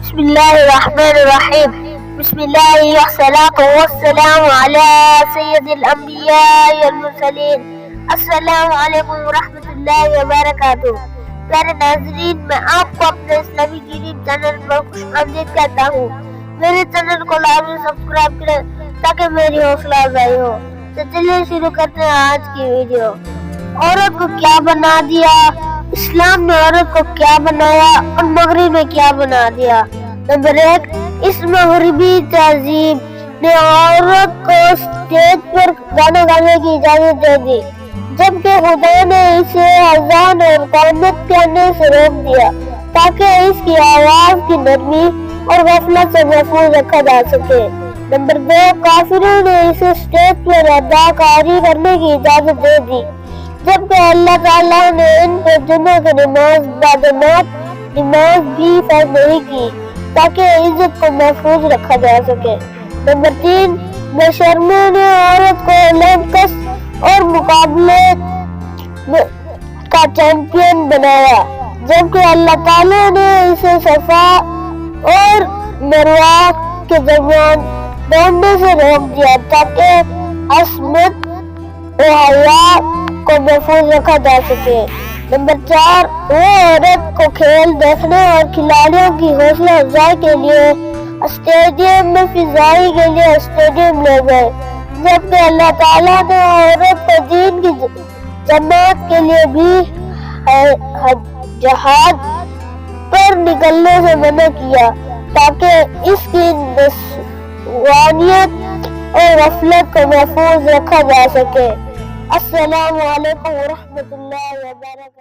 بسم الله الرحمن الرحيم. بسم الله والصلاة والسلام على سید الانبیاء والمرسلین. السلام علیکم ورحمۃ اللہ وبرکاتہ. پیارے ناظرین، میں آپ کو اپنے اسلامی گرین چینل پر خوش آمدید کہتا ہوں. میرے چینل کو لازمی سبسکرائب کریں تاکہ میری حوصلہ افزائی ہو. تو چلیے شروع کرتے ہیں آج کی ویڈیو. عورت کو کیا بنا دیا؟ اسلام نے عورت کو کیا بنایا اور مغرب میں کیا بنا دیا؟ نمبر 1، اس مغربی تہذیب نے عورت کو اسٹیج پر گانا گانے کی اجازت دے دی، جبکہ خدا نے اسے اذان اور اقامت کرنے سے روک دیا تاکہ اس کی آواز کی نرمی اور غفلت سے محفوظ رکھا جا سکے. نمبر 2، کافروں نے اسے اسٹیج پر اداکاری کرنے کی اجازت دے دی، جبکہ اللہ تعالیٰ نے ان کو جمعہ کی نماز بعد نماز بھی فرض نہیں کی تاکہ عزت کو محفوظ رکھا جا سکے. نمبر 3، بے شرموں نے عورت کو اولمپکس اور مقابلے کا چیمپئن بنایا، جبکہ اللہ تعالیٰ نے اسے صفا اور مروہ کے درمیان دوڑنے سے روک دیا تاکہ عصمت و حیا کو محفوظ رکھا جا سکے. نمبر 4، وہ عورت کو کھیل دیکھنے اور کھلاڑیوں کی حوصلہ افزائی کے لیے اسٹیڈیم میں فضائی کے لیے اسٹیڈیم لے گئے، جبکہ اللہ تعالیٰ نے عورت کو دین کی جماعت کے لیے بھی جہاد پر نکلنے سے منع کیا تاکہ اس کی نسوانیت اور غفلت کو محفوظ رکھا جا سکے. السلام علیکم ورحمۃ اللہ وبرکاتہ.